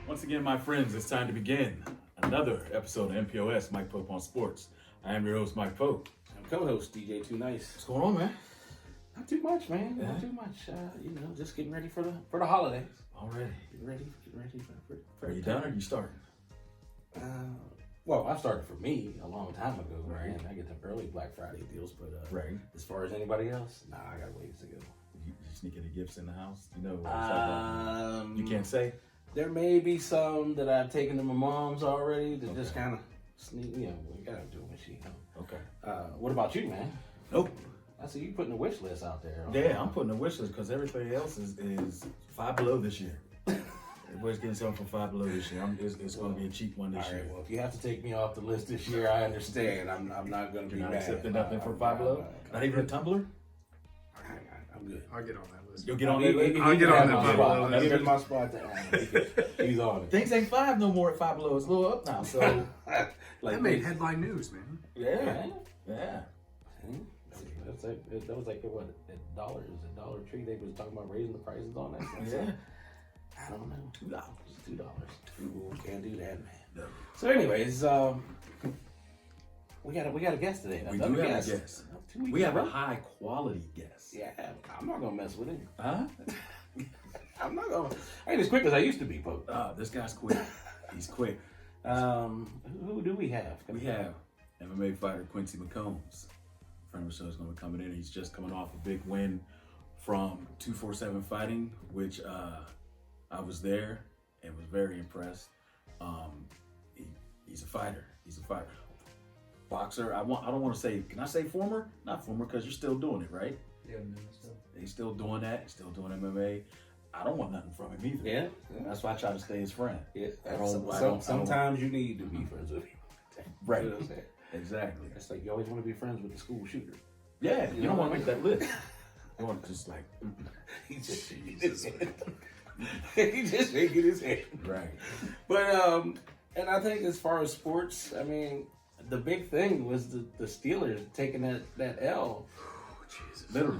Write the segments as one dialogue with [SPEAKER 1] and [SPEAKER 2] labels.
[SPEAKER 1] Once again, my friends, it's time to begin another episode of MPOS, Mike Pope on Sports. I am your host, Mike Pope.
[SPEAKER 2] I'm co-host DJ Too Nice.
[SPEAKER 1] What's going on, man?
[SPEAKER 2] Not too much, man.
[SPEAKER 1] Yeah.
[SPEAKER 2] Not too much. Just getting ready for the holidays.
[SPEAKER 1] Already.
[SPEAKER 2] Getting ready for
[SPEAKER 1] Are you done or you starting?
[SPEAKER 2] Well, I started for me a long time ago,
[SPEAKER 1] Right.
[SPEAKER 2] and I get them early Black Friday deals. But
[SPEAKER 1] Right.
[SPEAKER 2] as far as anybody else, nah, I got ways to go.
[SPEAKER 1] You sneak any gifts in the house? You know what I'm talking about. You can't say?
[SPEAKER 2] There may be some that I've taken to my mom's already to just
[SPEAKER 1] Okay.
[SPEAKER 2] kind of sneak. You know, we gotta do it when she comes.
[SPEAKER 1] Okay.
[SPEAKER 2] What about you, man?
[SPEAKER 1] Nope.
[SPEAKER 2] I see you putting a wish list out there.
[SPEAKER 1] Yeah, I'm putting a wish list because everybody else is Five Below this year. Everybody's getting something from Five Below this year. It's going to be a cheap one this
[SPEAKER 2] All
[SPEAKER 1] year.
[SPEAKER 2] right, well, if you have to take me off the list this year, I understand. I'm not going to be
[SPEAKER 1] You're not
[SPEAKER 2] mad.
[SPEAKER 1] accepting nothing from Five Below? Not even a tumbler?
[SPEAKER 2] I'm good.
[SPEAKER 3] I'll get on that list.
[SPEAKER 1] You'll get on that list?
[SPEAKER 3] I'll get on that
[SPEAKER 2] spot.
[SPEAKER 3] Five Below
[SPEAKER 2] Give
[SPEAKER 3] list.
[SPEAKER 2] me my spot to He's on it.
[SPEAKER 1] Things ain't five no more at Five Below. It's a little up now. So,
[SPEAKER 3] That made headline news, man.
[SPEAKER 1] yeah. Yeah.
[SPEAKER 2] That was like what at Dollar Tree. They was talking about raising the prices on that.
[SPEAKER 1] Yeah.
[SPEAKER 2] I don't know. $2. Ooh, can't do that, man.
[SPEAKER 1] No.
[SPEAKER 2] So, anyways, we got a guest today.
[SPEAKER 1] We do have a guest. We have a high quality guest.
[SPEAKER 2] Yeah, I'm not gonna mess with him.
[SPEAKER 1] Huh?
[SPEAKER 2] I'm not gonna. I ain't as quick as I used to be, Pope.
[SPEAKER 1] This guy's quick. He's quick.
[SPEAKER 2] Who do we have?
[SPEAKER 1] We have MMA fighter Quincy McCombs. Friend of the show is going to be coming in. He's just coming off a big win from 247 Fighting, which I was there and was very impressed. He's a fighter. He's a fighter. Boxer. I don't want to say. Can I say former? Not former because you're still doing it, right?
[SPEAKER 3] Yeah, still.
[SPEAKER 1] He's still doing that. He's still doing MMA. I don't want nothing from him either.
[SPEAKER 2] Yeah.
[SPEAKER 1] That's why I try to stay his friend.
[SPEAKER 2] Yeah.
[SPEAKER 1] I don't-
[SPEAKER 2] Sometimes you need to be friends with people.
[SPEAKER 1] Right.
[SPEAKER 2] You know what I'm saying?
[SPEAKER 1] Exactly.
[SPEAKER 2] It's like you always want to be friends with the school shooter.
[SPEAKER 1] Yeah, you don't want to make that list. You want to just like,
[SPEAKER 2] He just shaking his head. He just shaking his head.
[SPEAKER 1] right.
[SPEAKER 2] But and I think as far as sports, I mean, the big thing was the Steelers taking that L.
[SPEAKER 3] Oh, Jesus.
[SPEAKER 1] Literally.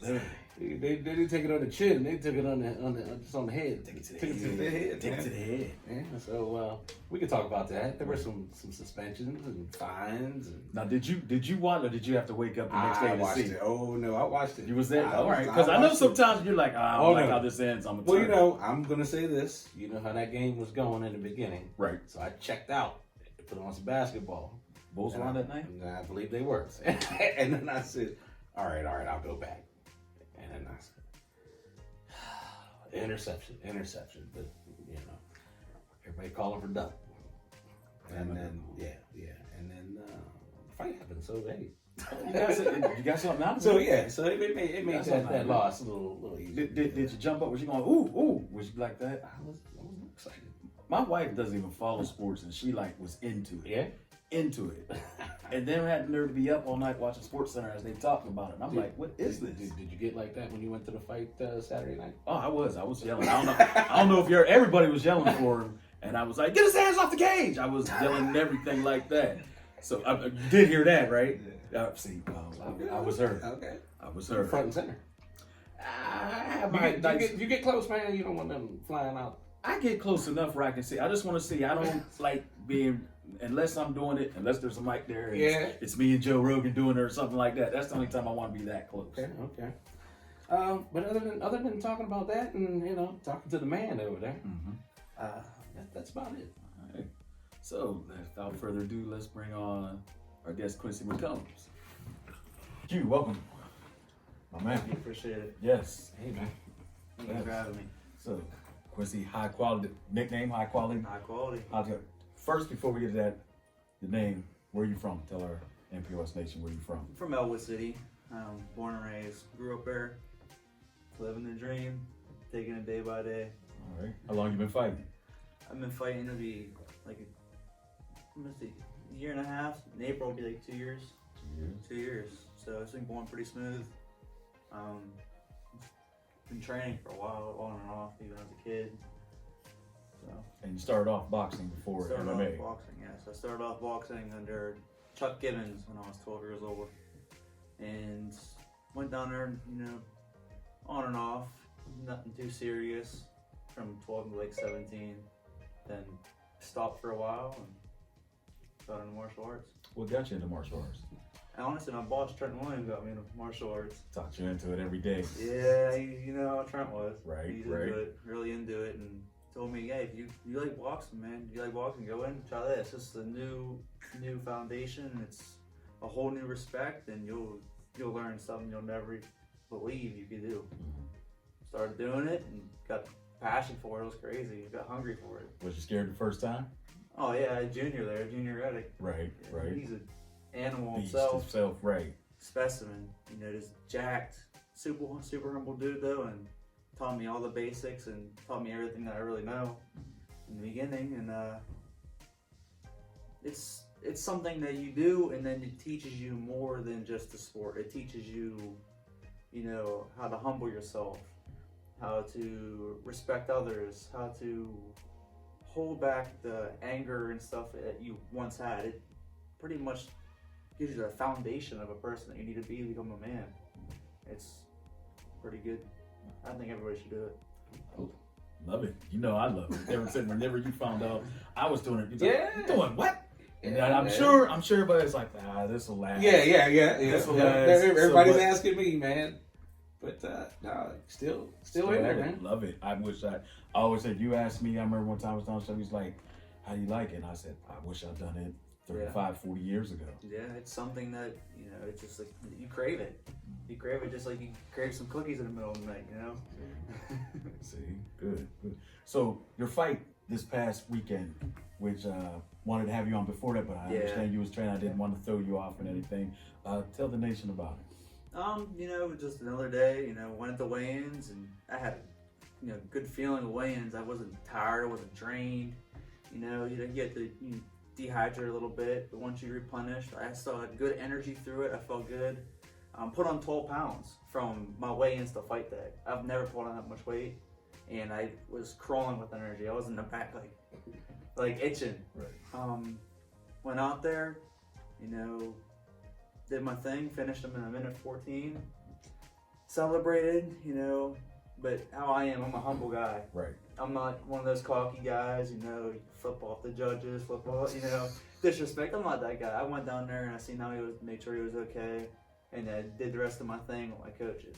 [SPEAKER 1] Literally.
[SPEAKER 2] They didn't take it on the chin. They took it on the head.
[SPEAKER 1] Take it to the
[SPEAKER 2] Took
[SPEAKER 1] head.
[SPEAKER 2] it to the head.
[SPEAKER 1] Take it
[SPEAKER 2] man.
[SPEAKER 1] to the head.
[SPEAKER 2] Yeah, so we could talk about that. There were some suspensions and fines. And
[SPEAKER 1] Now, did you watch or did you have to wake up the next day
[SPEAKER 2] I
[SPEAKER 1] to
[SPEAKER 2] watched
[SPEAKER 1] see?
[SPEAKER 2] it. Oh no, I watched it.
[SPEAKER 1] You was there?
[SPEAKER 2] I
[SPEAKER 1] All
[SPEAKER 2] was-
[SPEAKER 1] right. Because I know
[SPEAKER 2] watched it.
[SPEAKER 1] sometimes you're like, I don't like how this ends. I'm
[SPEAKER 2] Well, you know, I'm gonna say this. You know how that game was going in the beginning,
[SPEAKER 1] Right.
[SPEAKER 2] so I checked out, put on some basketball.
[SPEAKER 1] Bulls were on that night?
[SPEAKER 2] And I believe they were. And then I said, all right, I'll go back. And then I said, interception. But, you know, everybody calling for duck. And then, yeah. And then the fight happened, so hey.
[SPEAKER 1] You got something out of
[SPEAKER 2] So,
[SPEAKER 1] it?
[SPEAKER 2] yeah, so it made
[SPEAKER 1] That's
[SPEAKER 2] that
[SPEAKER 1] something.
[SPEAKER 2] loss a little easier.
[SPEAKER 1] Did you jump up? Was you going, ooh? Was you like that?
[SPEAKER 2] I was excited.
[SPEAKER 1] My wife doesn't even follow sports and she like was into it.
[SPEAKER 2] Yeah?
[SPEAKER 1] Into it. And then had the nerve to be up all night watching Sports Center as they talking about it. And I'm like, what is this?
[SPEAKER 2] Did you get like that when you went to the fight Saturday night?
[SPEAKER 1] Oh, I was yelling. I don't know if everybody was yelling for him. And I was like, get his hands off the cage. I was yelling and everything like that. So you did hear that, right? See, I was hurt.
[SPEAKER 2] Okay.
[SPEAKER 1] I was hurt.
[SPEAKER 2] Front and center. You get close, man. You don't want them flying out.
[SPEAKER 1] I get close enough where I can see. I just want to see. I don't like being, unless I'm doing it, unless there's a mic there. And
[SPEAKER 2] Yeah.
[SPEAKER 1] it's me and Joe Rogan doing it or something like that. That's the only time I want to be that close.
[SPEAKER 2] Okay. But other than talking about that and talking to the man over there, that's about it.
[SPEAKER 1] All right. So without further ado, let's bring on our guest Quincy McCombs. Q, welcome, my man.
[SPEAKER 3] Appreciate it.
[SPEAKER 1] Yes.
[SPEAKER 2] Hey man.
[SPEAKER 3] Thank you for having me.
[SPEAKER 1] So Quincy, high quality nickname, high quality.
[SPEAKER 3] High quality.
[SPEAKER 1] First, before we get to that, the name. Where are you from? Tell our MPOS Nation where you from.
[SPEAKER 3] I'm from Elwood City. Born and raised. Grew up there. Living the dream. Taking it day by day.
[SPEAKER 1] All right. How long you been fighting?
[SPEAKER 3] I've been fighting to be like a year and a half. In April will be like 2 years.
[SPEAKER 1] 2 years.
[SPEAKER 3] 2 years. So it's been going pretty smooth. Been training for a while, on and off, even as a kid. So
[SPEAKER 1] And you started off boxing before
[SPEAKER 3] started
[SPEAKER 1] MMA.
[SPEAKER 3] off boxing, yes. I started off boxing under Chuck Gibbons when I was 12 years old, and went down there, you know, on and off, nothing too serious, from 12 to like 17. Then stopped for a while and got into martial arts.
[SPEAKER 1] What got you into martial arts?
[SPEAKER 3] And honestly, my boss, Trent Williams, got me into martial arts.
[SPEAKER 1] Taught you into it every day.
[SPEAKER 3] Yeah, you know how Trent was.
[SPEAKER 1] Right,
[SPEAKER 3] He's
[SPEAKER 1] right.
[SPEAKER 3] into it, really into it, and told me, hey, if you like boxing, man, you like boxing, go in, try this. This is a new foundation. It's a whole new respect, and you'll learn something you'll never believe you could do. Started doing it and got passion for it. It was crazy. Got hungry for it.
[SPEAKER 1] Was you scared the first time?
[SPEAKER 3] Oh yeah, Junior Reddick.
[SPEAKER 1] Right, right.
[SPEAKER 3] He's an animal
[SPEAKER 1] Beast
[SPEAKER 3] himself,
[SPEAKER 1] right.
[SPEAKER 3] specimen. You know, just jacked, super humble dude though, and taught me all the basics and taught me everything that I really know in the beginning. And it's something that you do, and then it teaches you more than just the sport. It teaches you, you know, how to humble yourself, how to respect others, how to hold back the anger and stuff that you once had. It pretty much gives you the foundation of a person that you need to be to become a man. It's pretty good. I think everybody should do it.
[SPEAKER 1] Oh, love it. You know I love it. Whenever you found out I was doing it, you're like,
[SPEAKER 2] Yeah.
[SPEAKER 1] you doing what? And
[SPEAKER 2] Yeah,
[SPEAKER 1] I'm
[SPEAKER 2] man.
[SPEAKER 1] sure everybody's like, this will last.
[SPEAKER 2] Yeah.
[SPEAKER 1] This will last.
[SPEAKER 2] Everybody's
[SPEAKER 1] So, but-
[SPEAKER 2] asking me, man. But no, still in there, man.
[SPEAKER 1] Love it. I always said, you asked me, I remember one time I was down, so he's like, how do you like it? And I said, I wish I'd done it 35, 40 years ago.
[SPEAKER 3] Yeah, it's something that, you know, it's just like, you crave it. You crave it just like you crave some cookies in the middle of the night, you know?
[SPEAKER 1] See, good. So your fight this past weekend, which wanted to have you on before that, but I understand you was training. I didn't want to throw you off and anything. Tell the nation about it.
[SPEAKER 3] You know, just another day, you know, went at the weigh-ins, and I had, you know, good feeling of weigh-ins. I wasn't tired, I wasn't drained. You know, you get to dehydrate a little bit, but once you replenished, I still had good energy through it. I felt good. Put on 12 pounds from my weigh-ins to fight day. I've never put on that much weight, and I was crawling with energy. I was in the back like itching.
[SPEAKER 1] Right.
[SPEAKER 3] Went out there, you know, did my thing, finished them in a minute 14, celebrated, you know, but how I am, I'm a humble guy.
[SPEAKER 1] Right.
[SPEAKER 3] I'm not one of those cocky guys, you know, flip off the judges, flip off, you know, disrespect. I'm not that guy. I went down there and I seen how he was, made sure he was okay, and I did the rest of my thing with my coaches.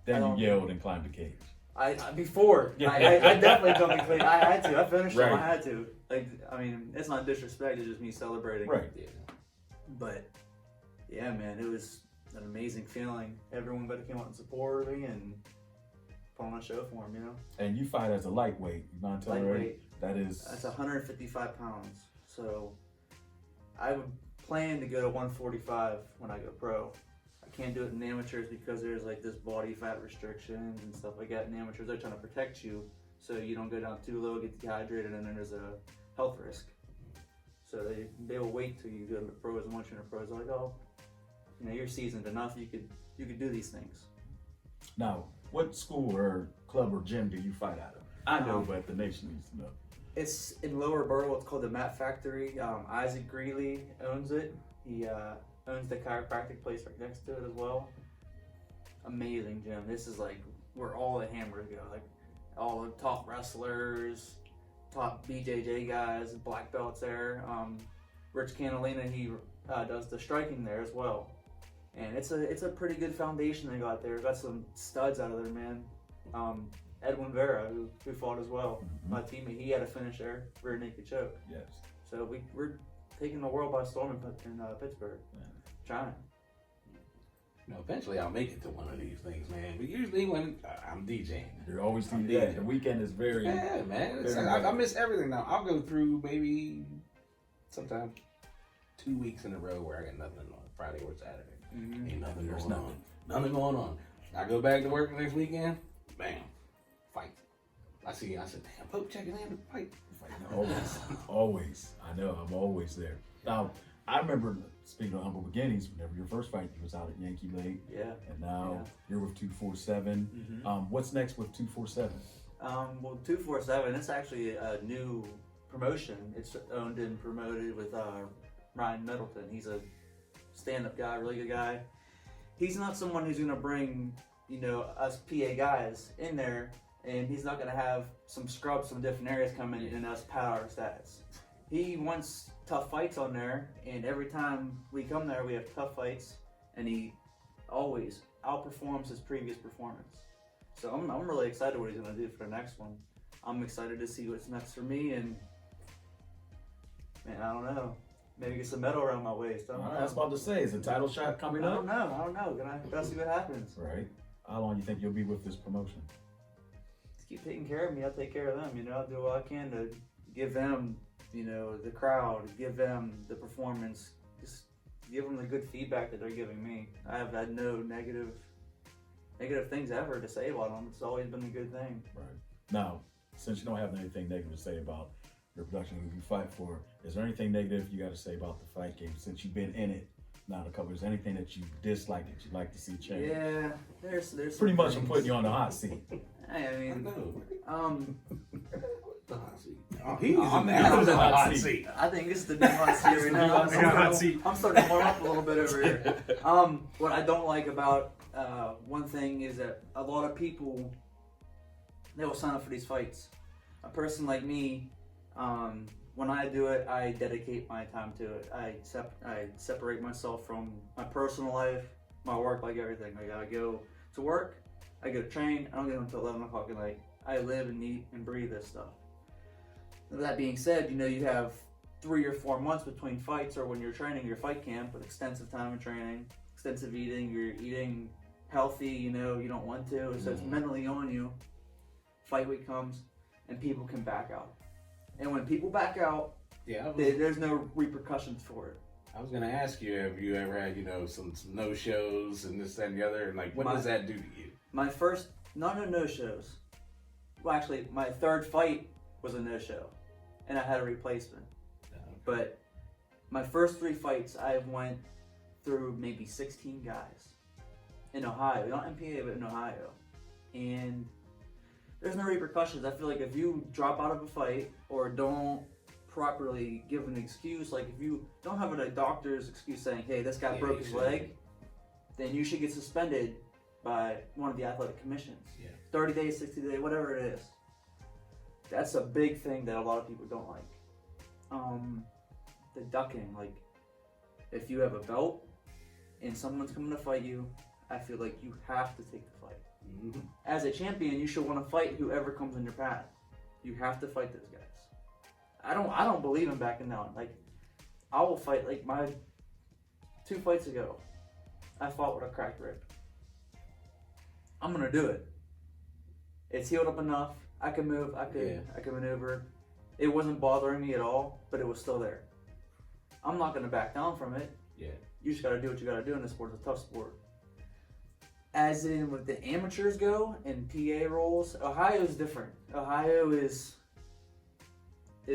[SPEAKER 1] Then you yelled and climbed the cage.
[SPEAKER 3] I definitely jumped in clean. I had to. I finished them.
[SPEAKER 1] Right.
[SPEAKER 3] I had to. Like, I mean, it's not disrespect. It's just me celebrating.
[SPEAKER 1] Right.
[SPEAKER 2] Yeah.
[SPEAKER 3] But yeah, man, it was an amazing feeling. Everyone got to come out and support me and put on a show for him. You know.
[SPEAKER 1] And you fight as a lightweight. You mind telling me?
[SPEAKER 3] Lightweight.
[SPEAKER 1] That's
[SPEAKER 3] 155 pounds. So I would plan to go to 145 when I go pro. I can't do it in amateurs because there's like this body fat restrictions and stuff like that. In amateurs, they're trying to protect you so you don't go down too low, get dehydrated, and then there's a health risk. So they will wait till you go to the pros, and once you're in the pros, they're like, oh, you know, you're seasoned enough. You could do these things.
[SPEAKER 1] Now, what school or club or gym do you fight out of? I know, but the nation needs to know.
[SPEAKER 3] It's in Lower Borough. It's called the Mat Factory. Isaac Greeley owns it. He owns the chiropractic place right next to it as well. Amazing gym. This is like where all the hammers go. Like all the top wrestlers, top BJJ guys, black belts there. Rich Catalina, he does the striking there as well. And it's a pretty good foundation they got there. Got some studs out of there, man. Edwin Vera, who fought as well.
[SPEAKER 1] Mm-hmm.
[SPEAKER 3] My teammate, he had a finish there, rear naked choke.
[SPEAKER 1] Yes.
[SPEAKER 3] So we're taking the world by storm in Pittsburgh.
[SPEAKER 1] Yeah.
[SPEAKER 3] Trying.
[SPEAKER 2] You know, eventually I'll make it to one of these things, man. But usually when I'm DJing.
[SPEAKER 1] You're always
[SPEAKER 2] I'm
[SPEAKER 1] doing that.
[SPEAKER 2] DJing.
[SPEAKER 1] The weekend is very...
[SPEAKER 2] Yeah, man. It's
[SPEAKER 1] very
[SPEAKER 2] like, I miss everything now. I'll go through maybe sometimes 2 weeks in a row where I got nothing on Friday or Saturday.
[SPEAKER 3] Mm-hmm.
[SPEAKER 2] Ain't nothing
[SPEAKER 1] There's
[SPEAKER 2] going
[SPEAKER 1] nothing.
[SPEAKER 2] on. Nothing going on. I go back to work the next weekend, bam, fight. I said, damn, Pope checking in, fight.
[SPEAKER 1] Always. I know, I'm always there. Now, I remember, speaking of humble beginnings, whenever your first fight, you was out at Yankee Lake.
[SPEAKER 3] Yeah.
[SPEAKER 1] And now you're with 247.
[SPEAKER 3] Mm-hmm.
[SPEAKER 1] What's next with 247?
[SPEAKER 3] Well, 247, it's actually a new promotion. It's owned and promoted with Ryan Middleton. He's a stand-up guy, really good guy. He's not someone who's gonna bring, you know, us PA guys in there, and he's not gonna have some scrubs from different areas come in and us pad our stats. He wants tough fights on there, and every time we come there, we have tough fights, and he always outperforms his previous performance. So I'm really excited what he's gonna do for the next one. I'm excited to see what's next for me, and man, I don't know. Maybe get some metal around my waist. I don't know.
[SPEAKER 1] I was about to say, is a title shot coming
[SPEAKER 3] I
[SPEAKER 1] up?
[SPEAKER 3] don't know. Gotta see what happens.
[SPEAKER 1] Right. How long do you think you'll be with this promotion?
[SPEAKER 3] Just keep taking care of me. I'll take care of them. You know, I'll do what I can to give them, you know, the crowd, give them the performance, just give them the good feedback that they're giving me. I have had no negative things ever to say about them. It's always been a good thing.
[SPEAKER 1] Right. Now, since you don't have anything negative to say about your production who you fight for, is there anything negative you got to say about the fight game since you've been in it now to cover? Is there anything that you dislike that you'd like to see change?
[SPEAKER 3] Yeah, there's
[SPEAKER 1] Pretty much I'm
[SPEAKER 3] things.
[SPEAKER 1] putting you on the hot seat.
[SPEAKER 3] I
[SPEAKER 2] I
[SPEAKER 3] mean,
[SPEAKER 2] know. The hot seat. Oh,
[SPEAKER 1] He's
[SPEAKER 2] I'm
[SPEAKER 1] in the hot
[SPEAKER 2] seat.
[SPEAKER 3] I think this is the new hot seat right now. I'm starting to warm up a little bit over here. What I don't like about one thing is that a lot of people, they will sign up for these fights. A person like me, when I do it, I dedicate my time to it. I separate myself from my personal life, my work, like everything. Like I go to work, I go to train, I don't get home until 11 o'clock at night. I live and eat and breathe this stuff. With that being said, you know, you have 3 or 4 months between fights or when you're training your fight camp with extensive time of training, extensive eating, you're eating healthy, you know, you don't want to, so it's mentally on you. Fight week comes and people can back out. And when people back out, there's no repercussions for it.
[SPEAKER 2] I was gonna ask you, have you ever had, you know, some no shows and this, that, and the other, and like, what does that do to you?
[SPEAKER 3] My first, not a no shows. Well, actually, my third fight was a no show, and I had a replacement. But my first 3 fights, I went through maybe 16 guys in Ohio, not MPA, but in Ohio, and there's no repercussions. I feel like if you drop out of a fight or don't properly give an excuse, like if you don't have a doctor's excuse saying, hey, this guy broke his leg, then you should get suspended by one of the athletic commissions. 30 days, 60 days, whatever it is. That's a big thing that a lot of people don't like. The ducking, like if you have a belt and someone's coming to fight you, I feel like you have to take the fight. As a champion, you should want to fight whoever comes in your path. You have to fight those guys. I don't believe in backing down. Like I will fight. Like my 2 fights ago, I fought with a cracked rib. I'm gonna do it. It's healed up enough. I can move. I could maneuver. It wasn't bothering me at all, but it was still there. I'm not gonna back down from it. You just gotta do what you gotta do in this sport. It's a tough sport. As in with the amateurs go and PA roles, Ohio is different. Ohio is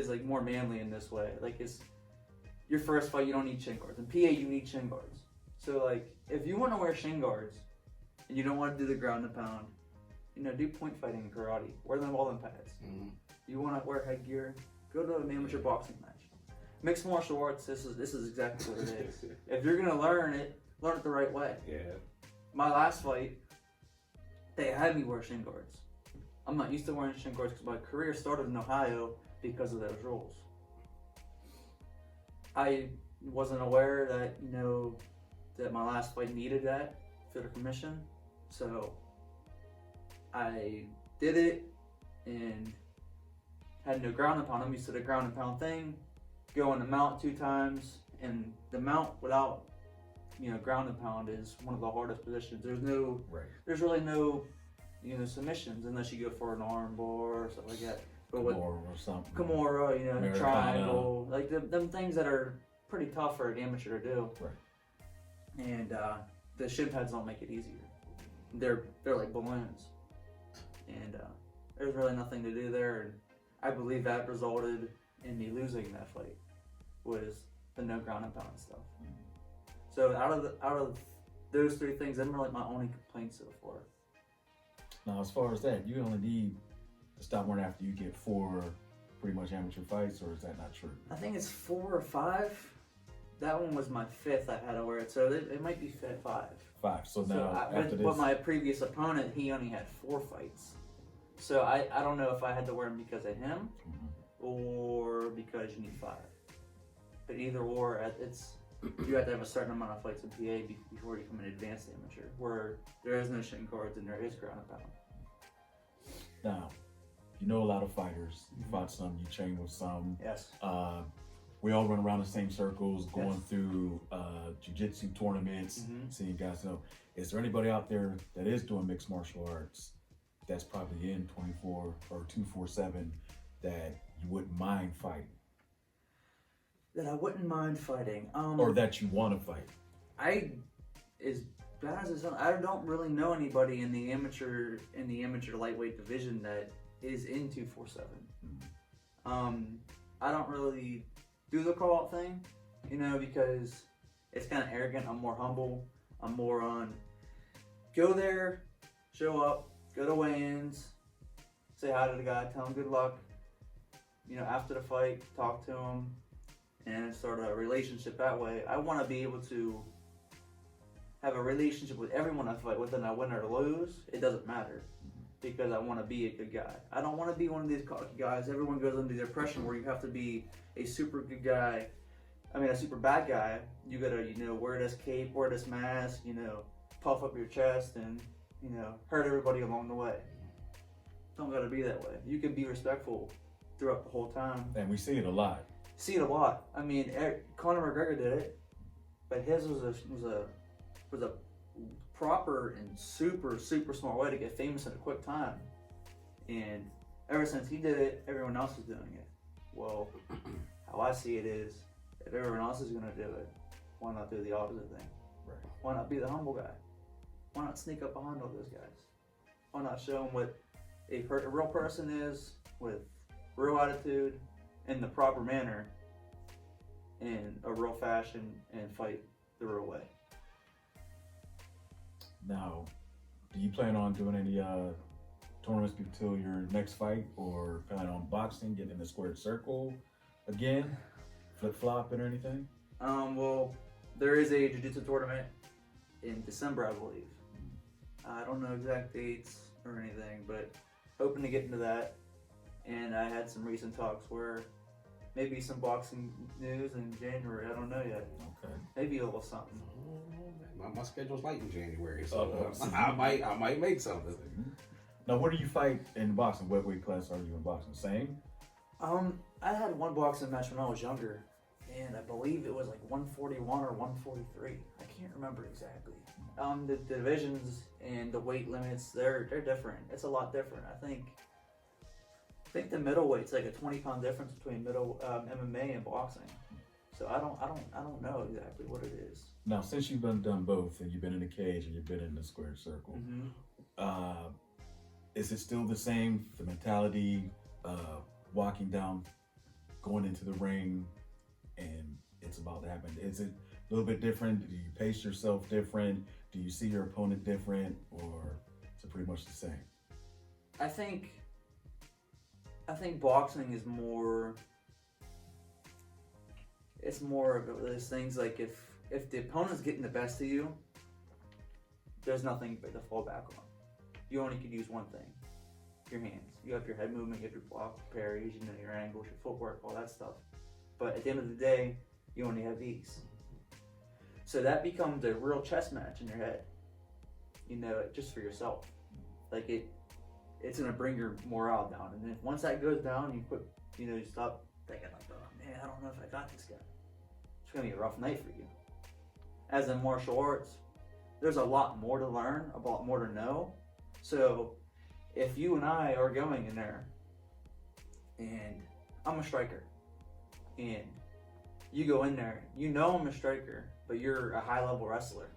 [SPEAKER 3] like more manly in this way. Like it's your first fight, you don't need shin guards. In PA, you need shin guards. So like if you want to wear shin guards and you don't want to do the ground and pound, you know, do point fighting in karate. Wear them all in pads. You want to wear headgear, go to an amateur boxing match. Mixed martial arts, this is exactly what it is. If you're gonna learn it the right way. My last fight, they had me wear shin guards. I'm not used to wearing shin guards because my career started in Ohio because of those rules. I wasn't aware that, you know, that my last fight needed that for the commission. So I did it and had no ground and pound. I'm used to the ground and pound thing. Go in the mount 2 times, and the mount without, you know, ground and pound is one of the hardest positions. There's really no, you know, submissions unless you go for an arm bar or something like that. But with Kimura, you know, triangle, like them things that are pretty tough for an amateur to do. And the shin pads don't make it easier. They're like balloons, and there's really nothing to do there. And I believe that resulted in me losing that fight was the no ground and pound stuff. So out of those 3 things, them are like my only complaints so far.
[SPEAKER 1] Now, as far as that, you only need to stop one after you get 4 pretty much amateur fights, or is that not true?
[SPEAKER 3] I think it's 4 or 5. That one was my 5th I had to wear it, so it might be 5.
[SPEAKER 1] 5. So now after this,
[SPEAKER 3] but my previous opponent, he only had 4 fights. So I don't know if I had to wear them because of him or because you need 5. But either or, you have to have a certain amount of fights in PA before you become an advanced amateur, where there is no shin guards and there is ground and pound.
[SPEAKER 1] now, you know a lot of fighters. You fought some, you trained with some.
[SPEAKER 3] Yes.
[SPEAKER 1] We all run around the same circles, going through jiu-jitsu tournaments, seeing guys. So, is there anybody out there that is doing mixed martial arts that's probably in 24 or 247 that you wouldn't mind fighting?
[SPEAKER 3] That I wouldn't mind fighting.
[SPEAKER 1] Or that you want to fight?
[SPEAKER 3] As bad as it sounds, I don't really know anybody in the amateur lightweight division that is in 247. I don't really do the call out thing, because it's kind of arrogant. I'm more humble. I'm more on go there, show up, go to weigh-ins, say hi to the guy, tell him good luck. After the fight, talk to him, and start a relationship that way. I want to be able to have a relationship with everyone I fight with, and I win or lose, it doesn't matter. Because I want to be a good guy. I don't want to be one of these cocky guys. Everyone goes under the impression where you have to be a super good guy. A super bad guy. You gotta, wear this cape, wear this mask, puff up your chest, and hurt everybody along the way. Don't gotta be that way. You can be respectful throughout the whole time.
[SPEAKER 1] And we see it a lot.
[SPEAKER 3] Conor McGregor did it, but his was a proper and super smart way to get famous in a quick time. And ever since he did it, everyone else is doing it. Well, how I see it is, if everyone else is gonna do it, why not do the opposite thing?
[SPEAKER 1] Right.
[SPEAKER 3] Why not be the humble guy? Why not sneak up behind all those guys? Why not show them what a real person is with real attitude in the proper manner, in a real fashion, and fight the real way?
[SPEAKER 1] Now, do you plan on doing any tournaments until your next fight, or plan on boxing, getting in the squared circle again, flip-flopping or anything?
[SPEAKER 3] Well, there is a jiu-jitsu tournament in December, I believe. I don't know exact dates or anything, but hoping to get into that. And I had some recent talks where maybe some boxing news in January. I don't know yet.
[SPEAKER 1] Okay.
[SPEAKER 3] Maybe a little something.
[SPEAKER 2] My schedule's light in January, so I might make something.
[SPEAKER 1] Now, where do you fight in boxing? What weight class are you in boxing? Same?
[SPEAKER 3] I had one boxing match when I was younger, and I believe it was like 141 or 143. I can't remember exactly. The divisions and the weight limits, they're different. It's a lot different. I think the middleweight's like a 20-pound difference between MMA and boxing. So I don't know exactly what it is.
[SPEAKER 1] Now, since you've done both, and you've been in the cage and you've been in the squared circle, is it still the same? The mentality, walking down, going into the ring, and it's about to happen. Is it a little bit different? Do you pace yourself different? Do you see your opponent different, or is it pretty much the same?
[SPEAKER 3] I think boxing is more. It's more of those things like if the opponent's getting the best of you, there's nothing but to fall back on. You only can use one thing: your hands. You have your head movement, you have your block, parries, your angles, your footwork, all that stuff. But at the end of the day, you only have these. So that becomes a real chess match in your head. Just for yourself. Like it's gonna bring your morale down. And then once that goes down, you stop thinking like, oh man, I don't know if I got this guy. It's gonna be a rough night for you. As in martial arts, there's a lot more to learn, a lot more to know. So if you and I are going in there, and I'm a striker, and you go in there, I'm a striker, but you're a high level wrestler,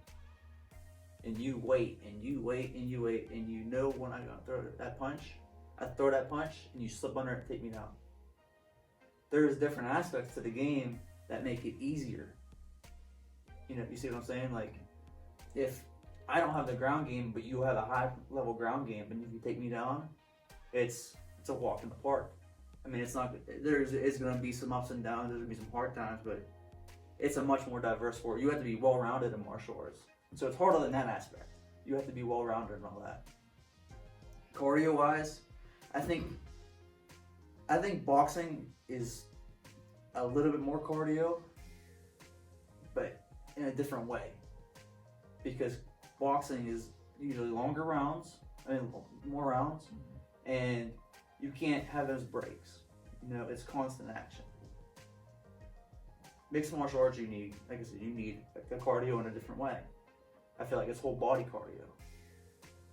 [SPEAKER 3] and you wait, and you wait, and you wait, and when I'm gonna throw that punch, I throw that punch, and you slip under it and take me down. There's different aspects to the game that make it easier. You see what I'm saying? Like, if I don't have the ground game, but you have a high level ground game, and if you take me down, it's a walk in the park. It's not. It's going to be some ups and downs. There's going to be some hard times, but it's a much more diverse sport. You have to be well-rounded in martial arts. So it's harder in that aspect. You have to be well-rounded and all that. Cardio-wise, I think boxing is a little bit more cardio, but in a different way. Because boxing is usually longer rounds, more rounds, and you can't have those breaks. You know, it's constant action. Mixed martial arts, you need, like I said, you need the cardio in a different way. I feel like it's whole body cardio.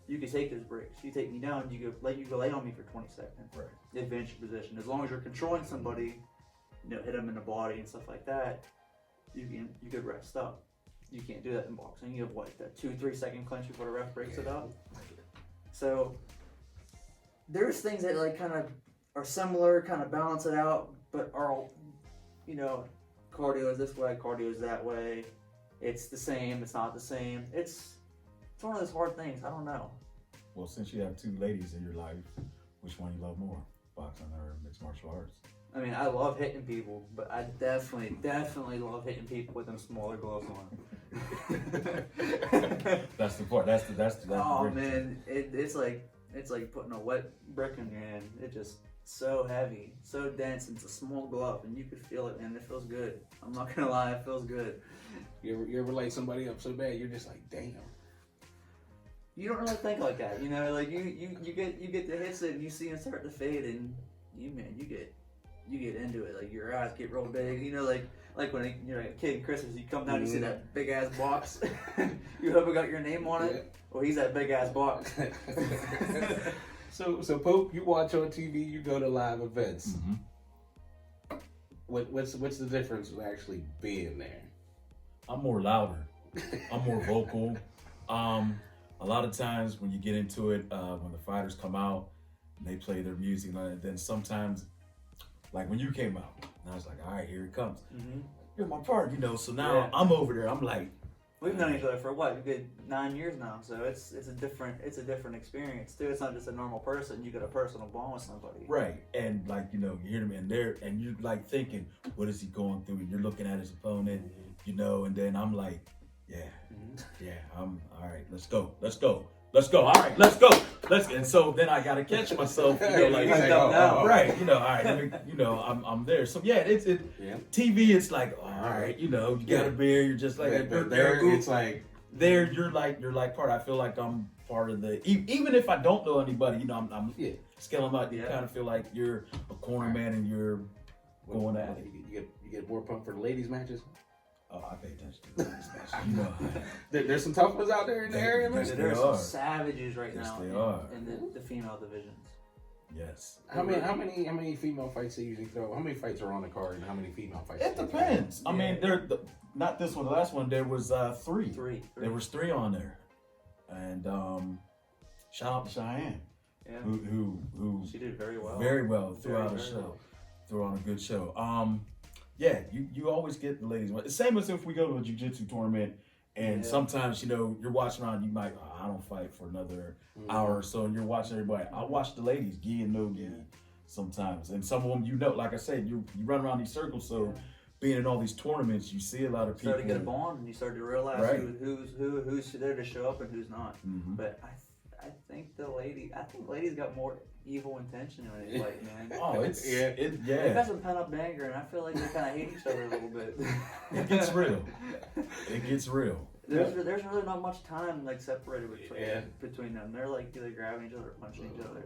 [SPEAKER 3] You can take those breaks. You take me down, you go lay on me for 20 seconds.
[SPEAKER 1] Right.
[SPEAKER 3] Advance your position. As long as you're controlling somebody, you know, hit them in the body and stuff like that, you could rest up. You can't do that in boxing. You have what, that 2-3 second clinch before the ref breaks it up. So there's things that like kind of are similar, kind of balance it out, but are, you know, cardio is this way, cardio is that way. It's the same, it's not the same. It's one of those hard things. I don't know.
[SPEAKER 1] Well, since you have two ladies in your life, which one you love more, boxing or mixed martial arts?
[SPEAKER 3] I mean, I love hitting people, but I definitely love hitting people with them smaller gloves on.
[SPEAKER 1] That's the part. That's the
[SPEAKER 3] Oh
[SPEAKER 1] great
[SPEAKER 3] man, it's like putting a wet brick in your hand. It's just so heavy, so dense. And it's a small glove, and you can feel it, and it feels good. I'm not gonna lie, it feels good.
[SPEAKER 2] You ever light somebody up so bad you're just like, damn.
[SPEAKER 3] You don't really think like that, you know. Like you get the hits and you see them start to fade, and you get into it. Like your eyes get real big, you know. Like when you're a kid at Christmas, you come down, you see that big ass box. You hope it got your name on it. Well, he's that big ass box.
[SPEAKER 2] So Pope, you watch on TV, you go to live events.
[SPEAKER 1] Mm-hmm.
[SPEAKER 2] What's the difference with actually being there?
[SPEAKER 1] I'm more louder. I'm more vocal. A lot of times when you get into it, when the fighters come out and they play their music, then sometimes, like when you came out, and I was like, all right, here it comes.
[SPEAKER 3] Mm-hmm.
[SPEAKER 1] You're my part, you know. So now
[SPEAKER 3] Yeah.
[SPEAKER 1] I'm over there. I'm like,
[SPEAKER 3] We've known each other for what, a good 9 years now, so it's a different experience too. It's not just a normal person. You got a personal bond with somebody.
[SPEAKER 1] right, and like, you know, you hear them in there, and you're like thinking, what is he going through? And you're looking at his opponent, you know, and then I'm like, I'm all right. Let's go. All right, let's go. And so then I gotta catch myself, you know, like, right, you know, all right, let me, you know, I'm there. So yeah, TV. It's like, all right, you know, you got a beer. You're just like,
[SPEAKER 2] It's like
[SPEAKER 1] there. You're like part. I feel like I'm part of the. Even if I don't know anybody, you know, I'm scaling out. You kind of feel like you're a corner man and you're going at it.
[SPEAKER 2] You get more pumped for the ladies matches.
[SPEAKER 1] Oh, I pay attention to the ladies matches. You know,
[SPEAKER 2] there's some tough ones out there in the area, man.
[SPEAKER 3] There's some savages right
[SPEAKER 1] Yes,
[SPEAKER 3] now
[SPEAKER 1] they are.
[SPEAKER 3] in the female divisions.
[SPEAKER 1] Yes.
[SPEAKER 2] How many female fights they usually throw? How many fights are on the card, and how many female fights?
[SPEAKER 1] It depends. I mean, not this one. The last one there was three.
[SPEAKER 3] Three.
[SPEAKER 1] There was 3 on there, and shout out to Cheyenne, who
[SPEAKER 3] She did very well.
[SPEAKER 1] Very well throughout the
[SPEAKER 3] Very
[SPEAKER 1] show.
[SPEAKER 3] well.
[SPEAKER 1] Threw on a good show. Yeah, you always get the ladies. The same as if we go to a jiu-jitsu tournament, and sometimes, you know, you're watching around, you might, I don't fight for another hour or so, and you're watching everybody. I watch the ladies, gi and no gi, sometimes. And some of them, you know, like I said, you run around these circles, so being in all these tournaments, you see a lot of people.
[SPEAKER 3] You start to get a bond, and you start to realize who's there to show up and who's not.
[SPEAKER 1] Mm-hmm.
[SPEAKER 3] But I think ladies got more evil intention when they fight, man.
[SPEAKER 1] Oh,
[SPEAKER 3] They've got some pent up anger, and I feel like they kind of hate each other a little bit.
[SPEAKER 1] It gets real. It gets real.
[SPEAKER 3] There's really not much time like separated between them. They're like either grabbing each other or punching each other.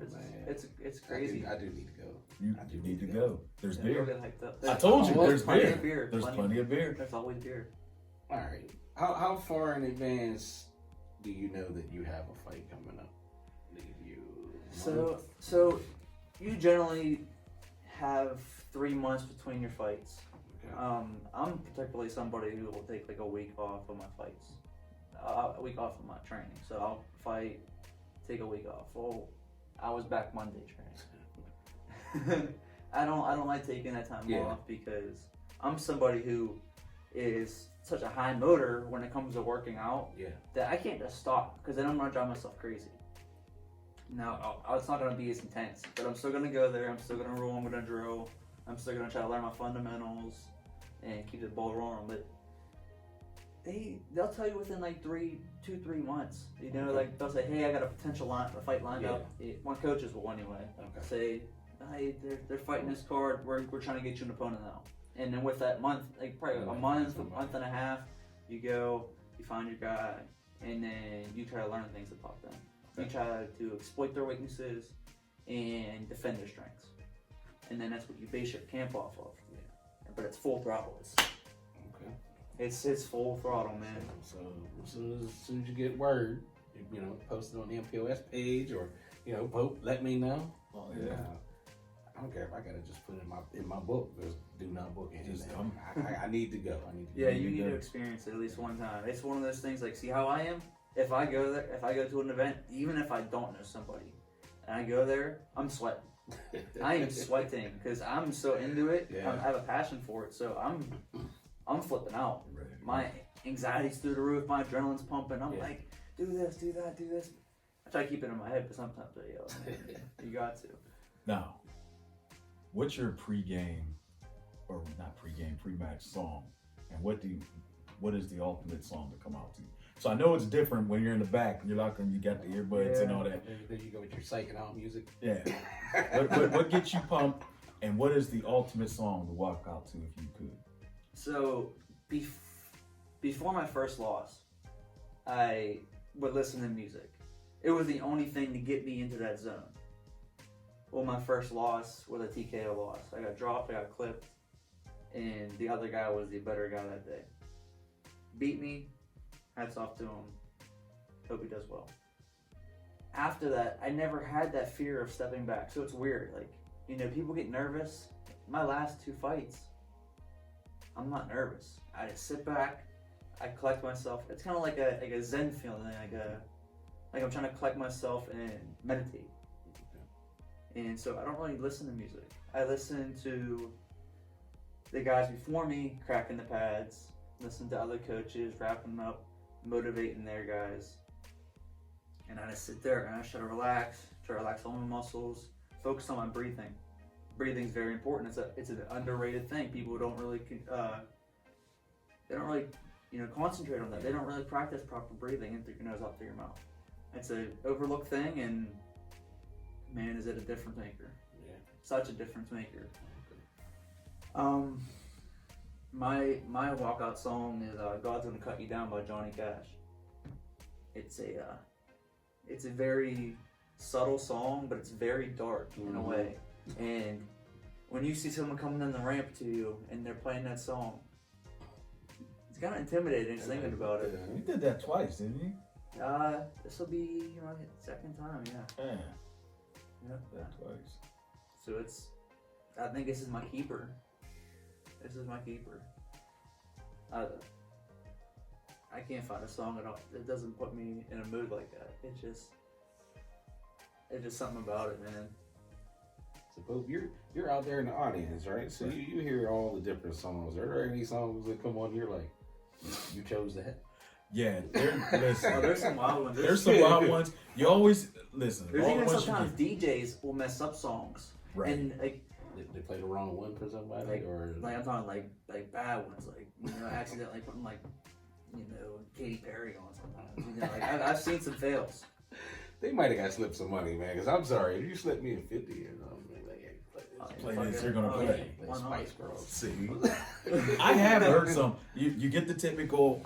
[SPEAKER 3] It's crazy.
[SPEAKER 2] I do need to go.
[SPEAKER 1] You need to go. There's
[SPEAKER 3] We'll
[SPEAKER 1] beer.
[SPEAKER 3] get hyped up.
[SPEAKER 1] I told you, there's
[SPEAKER 3] plenty
[SPEAKER 1] beer.
[SPEAKER 3] of beer.
[SPEAKER 1] There's plenty of beer.
[SPEAKER 3] There's always beer.
[SPEAKER 2] All right. How far in advance do you know that you have a fight coming up?
[SPEAKER 3] So you generally have 3 months between your fights.
[SPEAKER 2] Okay.
[SPEAKER 3] I'm particularly somebody who will take like a week off of my fights, a week off of my training. So I'll fight, take a week off. Well, I was back Monday training. I don't like taking that time off because I'm somebody who is such a high motor when it comes to working out that I can't just stop because then I'm gonna drive myself crazy. Now, it's not going to be as intense, but I'm still going to go there. I'm still going to roll. I'm going to drill. I'm still going to try to learn my fundamentals. and keep the ball rolling. But they'll tell you within like 3 months. You know, like they'll say, hey, I got a potential fight lined up. One coaches will anyway. Say, hey, they're fighting this card. We're trying to get you an opponent now. And then with that month, like probably a month and a half, you go, you find your guy, and then you try to learn things about them. You try to exploit their weaknesses and defend their strengths. And then that's what you base your camp off of. Yeah. But it's full throttle. It's full throttle, man.
[SPEAKER 2] So as soon as you get word, you know, post it on the MPOS page, or you know, let me know.
[SPEAKER 1] Oh yeah.
[SPEAKER 2] I don't care if I gotta just put it in my book. Just do not book anything. I need to go.
[SPEAKER 3] Yeah, you need to experience it at least one time. It's one of those things. Like, see how I am. If I go there, if I go to an event, even if I don't know somebody, and I go there, I'm sweating. I am sweating because I'm so into it.
[SPEAKER 2] Yeah.
[SPEAKER 3] I have a passion for it, so I'm flipping out. Right. My anxiety's through the roof. My adrenaline's pumping. I'm like, do this, do that, do this. I try to keep it in my head, but sometimes I yell. You got to.
[SPEAKER 1] Now, what's your pre-match song, and what is the ultimate song to come out to? So I know it's different when you're in the back and you're like, you got the earbuds and all that.
[SPEAKER 2] Then you go with your psyching out music.
[SPEAKER 1] Yeah. what gets you pumped, and what is the ultimate song to walk out to if you could?
[SPEAKER 3] So before my first loss, I would listen to music. It was the only thing to get me into that zone. Well, my first loss was a TKO loss. I got dropped, I got clipped, and the other guy was the better guy that day. Beat me, hats off to him. Hope he does well. After that, I never had that fear of stepping back. So it's weird. Like, you know, people get nervous. My last 2 fights, I'm not nervous. I just sit back, I collect myself. It's kind of like a Zen feeling, like I'm trying to collect myself and meditate. And so I don't really listen to music. I listen to the guys before me cracking the pads, listen to other coaches wrapping them up, motivating their guys. And I just sit there and I try to relax all my muscles, focus on my breathing. Breathing is very important. It's an underrated thing. People don't really concentrate on that. They don't really practice proper breathing in through your nose, out through your mouth. It's an overlooked thing, and man, is it a difference maker.
[SPEAKER 2] Yeah.
[SPEAKER 3] Such a difference maker. My walkout song is "God's Gonna Cut You Down" by Johnny Cash. It's a very subtle song, but it's very dark in a way. And when you see someone coming down the ramp to you and they're playing that song, it's kind of intimidating just thinking about it.
[SPEAKER 1] You did that twice, didn't you?
[SPEAKER 3] This will be my second time, yeah.
[SPEAKER 1] Yeah. That twice.
[SPEAKER 3] So I think this is my keeper. This is my keeper. I can't find a song at all. It doesn't put me in a mood like that. It's just something about it, man.
[SPEAKER 2] So, Pope, you're out there in the audience, right? So you hear all the different songs. Are there any songs that come on here like you chose that?
[SPEAKER 1] Yeah, there's
[SPEAKER 3] some wild ones.
[SPEAKER 1] There's some wild ones. You always listen.
[SPEAKER 3] There's even sometimes DJs will mess up songs,
[SPEAKER 1] right?
[SPEAKER 3] And like
[SPEAKER 2] they play the wrong one for somebody, or
[SPEAKER 3] like I'm talking like bad ones, like accidentally putting Katy Perry on sometimes. I've seen some fails.
[SPEAKER 2] They might have got slipped some money, man. Because I'm sorry, if you slipped me in 50 or something,
[SPEAKER 1] play this. They're gonna play.
[SPEAKER 2] Spice Girls.
[SPEAKER 1] See, I have heard some. You get the typical.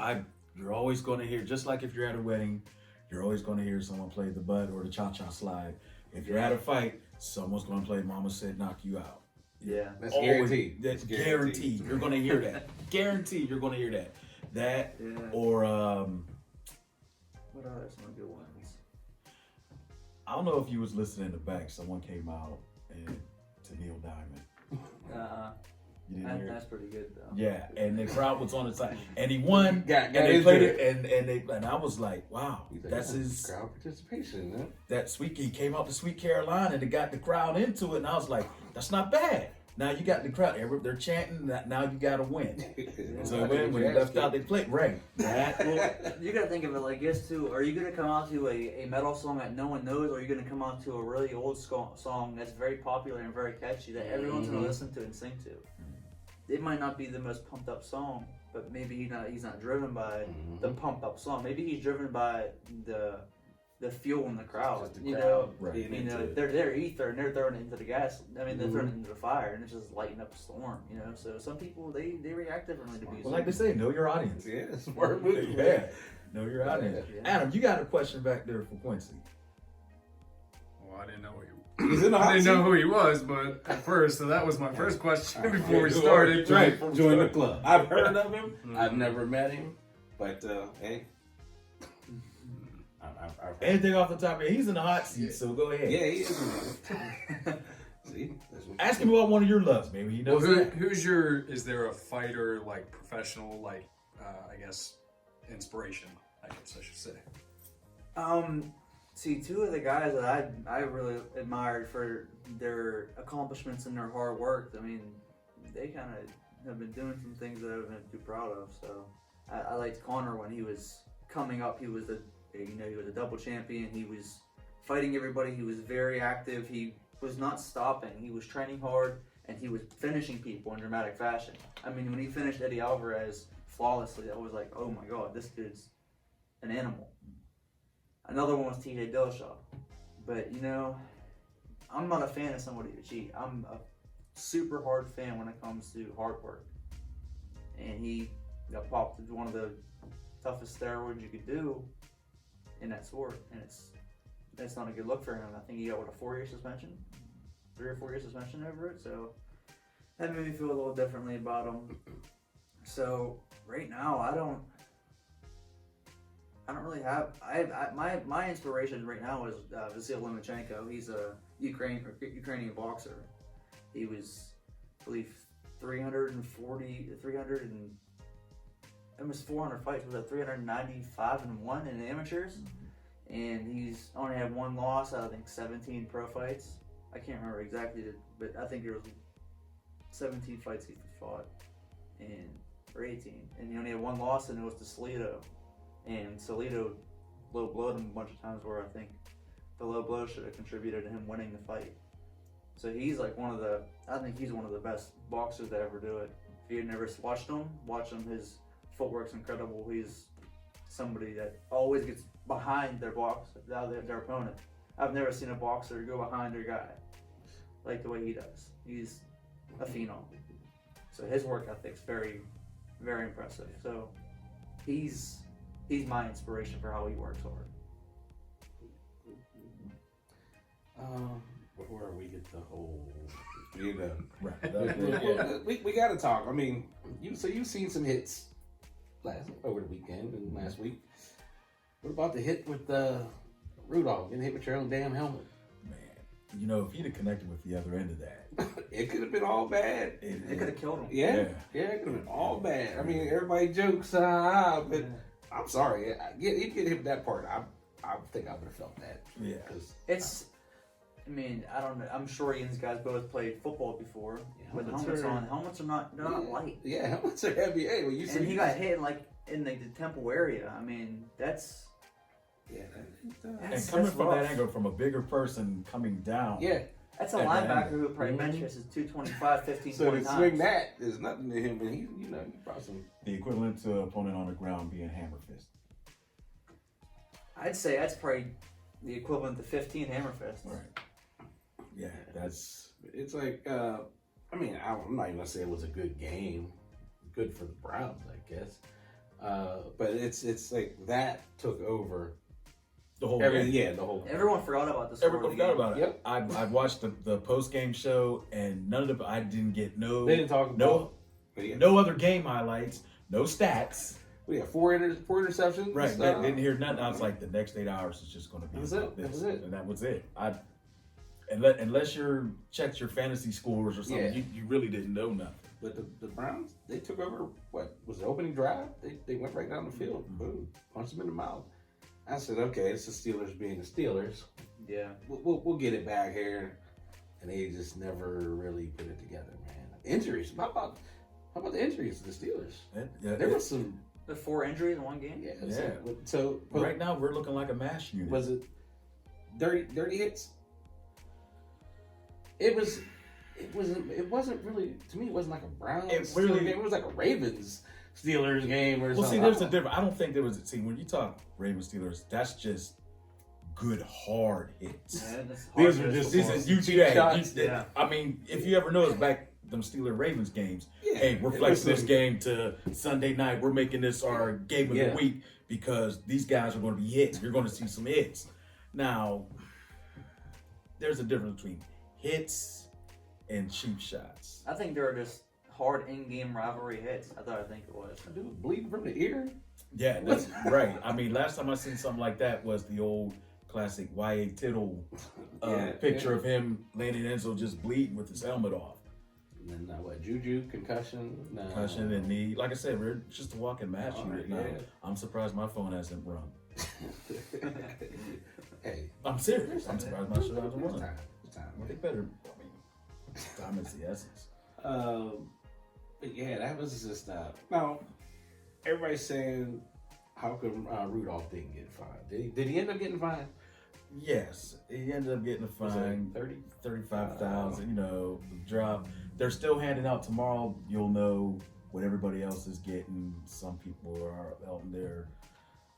[SPEAKER 1] You're always going to hear, just like if you're at a wedding, you're always going to hear someone play the butt or the cha-cha slide. If you're at a fight, someone's going to play "Mama Said Knock You Out."
[SPEAKER 3] Yeah,
[SPEAKER 2] that's guaranteed.
[SPEAKER 1] That's guaranteed. You're going to hear that. Guaranteed, you're going to hear that. That or
[SPEAKER 3] what are some good ones?
[SPEAKER 1] I don't know if you was listening in the back. Someone came out to Neil Diamond. You didn't hear
[SPEAKER 3] that's pretty good though.
[SPEAKER 1] Yeah, and the crowd was on his side, and he won.
[SPEAKER 2] And
[SPEAKER 1] they played it, and I was like, wow, that's his
[SPEAKER 2] crowd participation. Huh?
[SPEAKER 1] That he came out to Sweet Carolina and it got the crowd into it, and I was like, that's not bad. Now you got the crowd, they're chanting that now you got to win. So when he left out, they played right.
[SPEAKER 3] You got to think of it like this too. Are you going to come out to a metal song that no one knows, or are you going to come out to a really old song that's very popular and very catchy that everyone's going to listen to and sing to? it might not be the most pumped up song, but maybe he's not driven by the pumped up song. Maybe he's driven by the fuel in the crowd.
[SPEAKER 2] Just the
[SPEAKER 3] You
[SPEAKER 2] crowd
[SPEAKER 3] know,
[SPEAKER 2] being
[SPEAKER 3] you know,
[SPEAKER 2] into it.
[SPEAKER 3] they're ether and they're throwing it into the gas. I mean, they're throwing it into the fire, and it's just lighting up a storm. You know, so some people they react differently to music.
[SPEAKER 4] Well, like they say, know your audience.
[SPEAKER 2] Yeah, smart move.
[SPEAKER 4] Yeah, know your audience.
[SPEAKER 3] Yeah.
[SPEAKER 4] Adam, you got a question back there for Quincy.
[SPEAKER 5] Well, I didn't know
[SPEAKER 2] He's in the hot
[SPEAKER 5] I didn't
[SPEAKER 2] seat.
[SPEAKER 5] know who he was, but at first, so that was my first question
[SPEAKER 2] All right.
[SPEAKER 5] before we
[SPEAKER 2] Yeah,
[SPEAKER 5] started.
[SPEAKER 2] Join the club. I've heard of him. I've never met him, but hey. I've heard.
[SPEAKER 4] Anything off the top of your he's in the hot seat, so go ahead.
[SPEAKER 2] Yeah, he is. See, that's what
[SPEAKER 4] Ask him about one of your loves, maybe he
[SPEAKER 5] Well,
[SPEAKER 4] knows that.
[SPEAKER 5] who's your? Is there a fighter like professional like I guess inspiration? I guess I should say.
[SPEAKER 3] See, two of the guys that I really admired for their accomplishments and their hard work. I mean, they kind of have been doing some things that I've been too proud of. So I liked Connor when he was coming up. He was he was a double champion. He was fighting everybody. He was very active. He was not stopping. He was training hard, and he was finishing people in dramatic fashion. I mean, when he finished Eddie Alvarez flawlessly, I was like, oh my God, this kid's an animal. Another one was TJ Dillashaw. But, you know, I'm not a fan of somebody who cheat. I'm a super hard fan when it comes to hard work. And he got popped with one of the toughest steroids you could do in that sport. And it's not a good look for him. I think he got, a 4-year suspension? 3 or 4 year suspension over it. So that made me feel a little differently about him. So right now, I don't really have. My inspiration right now is Vasyl Lomachenko. He's a Ukrainian boxer. He was, I believe, 300 and almost 400 fights. Was at 395-1 in the amateurs, and he's only had one loss out of, I think, 17 pro fights. I can't remember exactly, but I think there was 17 fights he's fought, or 18, and he only had one loss, and it was to Salido. And Salido low blowed him a bunch of times where I think the low blow should have contributed to him winning the fight. So he's like I think he's one of the best boxers to ever do it. If you've never watched him, his footwork's incredible. He's somebody that always gets behind their their opponent. I've never seen a boxer go behind their guy like the way he does. He's a phenom. So his work ethic's very, very impressive. So he's my inspiration for how he works hard.
[SPEAKER 2] Where we get the whole, you know,
[SPEAKER 4] Right.
[SPEAKER 2] we got to talk. I mean, you've seen some hits over the weekend and last week. What about the hit with Rudolph getting hit with your own damn helmet?
[SPEAKER 4] Man, you know, if he'd have connected with the other end of that,
[SPEAKER 2] It could have been all bad.
[SPEAKER 3] It could have killed him.
[SPEAKER 2] Yeah,
[SPEAKER 4] Yeah.
[SPEAKER 2] it could have been all bad. I mean, everybody jokes, but I'm sorry. You get hit with that part. I think I would have felt that.
[SPEAKER 4] Yeah.
[SPEAKER 3] I mean, I don't know. I'm sure you guys both played football before with
[SPEAKER 2] helmets
[SPEAKER 3] helmets on. Helmets are they're not light.
[SPEAKER 2] Yeah, helmets are heavy. Hey, well, you
[SPEAKER 3] And he got hit in the temple area. I mean, that's
[SPEAKER 2] Yeah,
[SPEAKER 4] And coming from that angle, from a bigger person coming down.
[SPEAKER 2] yeah.
[SPEAKER 3] That's a
[SPEAKER 4] At that
[SPEAKER 3] linebacker
[SPEAKER 4] angle.
[SPEAKER 3] who probably bench presses 225, 15,
[SPEAKER 2] So
[SPEAKER 3] 20
[SPEAKER 2] to
[SPEAKER 3] times.
[SPEAKER 2] swing that is nothing to him, but he brought some.
[SPEAKER 4] The equivalent to opponent on the ground being hammer fist.
[SPEAKER 3] I'd say that's probably the equivalent to 15 hammer fists.
[SPEAKER 4] Right. Yeah, that's.
[SPEAKER 2] It's like, I mean, I'm not even gonna say it was a good game. Good for the Browns, I guess. But it's like that took over.
[SPEAKER 4] The whole game.
[SPEAKER 2] Yeah, the whole.
[SPEAKER 3] Everyone forgot about this.
[SPEAKER 4] Everyone forgot about it.
[SPEAKER 2] Yep.
[SPEAKER 4] I've watched the post game show, and none of I didn't get
[SPEAKER 2] They didn't talk about
[SPEAKER 4] no other game highlights, no stats.
[SPEAKER 2] We had four interceptions.
[SPEAKER 4] Right, didn't hear nothing. I was like, the next 8 hours is just going to be
[SPEAKER 2] That was
[SPEAKER 4] about
[SPEAKER 2] it.
[SPEAKER 4] this,
[SPEAKER 2] That was it.
[SPEAKER 4] and that was it. Unless you checked your fantasy scores or something,
[SPEAKER 2] Yeah.
[SPEAKER 4] you really didn't know nothing.
[SPEAKER 2] But the Browns, they took over. What was the opening drive? They went right down the field. Boom, punched them in the mouth. I said, okay, it's the Steelers being the Steelers.
[SPEAKER 3] Yeah.
[SPEAKER 2] We'll get it back here, and they just never really put it together, man. Injuries. How about the injuries to the Steelers? There was some.
[SPEAKER 3] The 4 injuries in one game?
[SPEAKER 2] Yeah.
[SPEAKER 4] Yeah.
[SPEAKER 2] So
[SPEAKER 4] Right now, we're looking like a mash unit.
[SPEAKER 2] was it dirty hits? It It wasn't really, to me, it wasn't like a Browns
[SPEAKER 1] It
[SPEAKER 2] Steelers
[SPEAKER 1] really-
[SPEAKER 2] game. It was like a Ravens Steelers game or
[SPEAKER 1] Well,
[SPEAKER 2] something.
[SPEAKER 1] see, there's a difference. I don't think there was. See, when you talk Ravens Steelers, that's just good hard hits.
[SPEAKER 3] Yeah, that's
[SPEAKER 2] These
[SPEAKER 3] hard
[SPEAKER 2] are
[SPEAKER 3] to
[SPEAKER 2] just-
[SPEAKER 3] football.
[SPEAKER 1] This is
[SPEAKER 2] cheap
[SPEAKER 1] UGA.
[SPEAKER 2] shots,
[SPEAKER 3] yeah.
[SPEAKER 1] I mean, if you ever noticed back them Steeler Ravens games,
[SPEAKER 2] Yeah,
[SPEAKER 1] hey, we're
[SPEAKER 2] it
[SPEAKER 1] flexing
[SPEAKER 2] was
[SPEAKER 1] this game to Sunday night. We're making this our game of
[SPEAKER 2] Yeah.
[SPEAKER 1] the week because these guys are going to be hits. You're going to see some hits. Now, there's a difference between hits and cheap shots.
[SPEAKER 3] I think there are just hard in-game rivalry hits. I think it was.
[SPEAKER 2] Dude, bleeding from the ear.
[SPEAKER 1] Yeah, that's right. I mean, last time I seen something like that was the old classic Y.A. Tittle picture of him laying in Enzo just bleeding with his helmet off.
[SPEAKER 2] And then what? Juju, concussion,
[SPEAKER 1] Concussion and knee. Like I said, we're just a walking match
[SPEAKER 2] Oh,
[SPEAKER 1] unit
[SPEAKER 2] yeah.
[SPEAKER 1] now. I'm surprised my phone hasn't rung.
[SPEAKER 2] Hey,
[SPEAKER 1] I'm serious. I'm surprised my shit hasn't
[SPEAKER 2] it's
[SPEAKER 1] rung.
[SPEAKER 2] time. It's time.
[SPEAKER 1] Well, they better. I mean, time is the essence.
[SPEAKER 2] But yeah, that was just now. Everybody's saying, how come Rudolph didn't get fined? Did he end up getting fined?
[SPEAKER 1] Yes, he ended up getting a
[SPEAKER 2] Was it
[SPEAKER 1] fine,
[SPEAKER 2] 30?
[SPEAKER 1] 35,000. You know, the drop. They're still handing out tomorrow. You'll know what everybody else is getting. Some people are out in their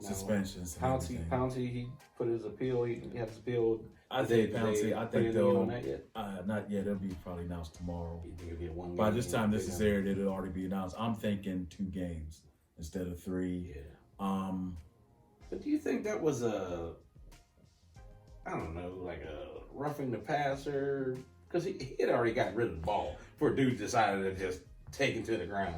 [SPEAKER 1] suspensions. and everything.
[SPEAKER 2] Pouncey, he put his appeal. He had his appeal.
[SPEAKER 1] I think Pouncey. I think
[SPEAKER 2] put
[SPEAKER 1] they'll.
[SPEAKER 2] on that yet?
[SPEAKER 1] Not yet. It'll be probably announced tomorrow.
[SPEAKER 2] You think it'll be a one
[SPEAKER 1] By
[SPEAKER 2] game
[SPEAKER 1] this time this
[SPEAKER 2] thing?
[SPEAKER 1] is aired, it'll already be announced. I'm thinking 2 games instead of 3.
[SPEAKER 2] Yeah. But do you think that was I don't know, like a roughing the passer? Because he had already gotten rid of the ball before dude decided to just take it to the ground.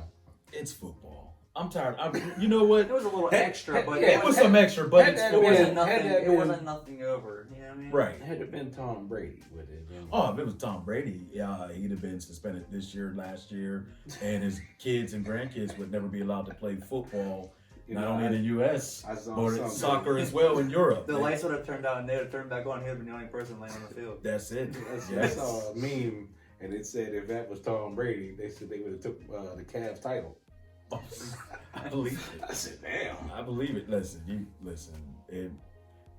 [SPEAKER 1] It's football. I'm tired. You know what?
[SPEAKER 3] It was a little extra, but
[SPEAKER 1] It was some extra, but it's
[SPEAKER 3] it
[SPEAKER 1] football.
[SPEAKER 3] wasn't nothing.
[SPEAKER 2] had that
[SPEAKER 3] It
[SPEAKER 2] been-
[SPEAKER 3] wasn't nothing over. You know what I mean?
[SPEAKER 1] Right.
[SPEAKER 2] It had to have been Tom Brady with it. You know?
[SPEAKER 1] Oh, if it was Tom Brady, he'd have been suspended this year, last year, and his kids and grandkids would never be allowed to play football,
[SPEAKER 2] You
[SPEAKER 1] not
[SPEAKER 2] know,
[SPEAKER 1] only in the U.S.,
[SPEAKER 2] I saw
[SPEAKER 1] but
[SPEAKER 2] something.
[SPEAKER 1] soccer as well in Europe.
[SPEAKER 3] The lights would have turned out and they would have turned back on. He would have been the only person laying on the field.
[SPEAKER 1] That's it.
[SPEAKER 2] I
[SPEAKER 1] Yes.
[SPEAKER 2] saw a meme, and it said if that was Tom Brady, they said they would have took the Cavs title.
[SPEAKER 1] I believe it.
[SPEAKER 2] I said, damn.
[SPEAKER 1] I believe it. Listen.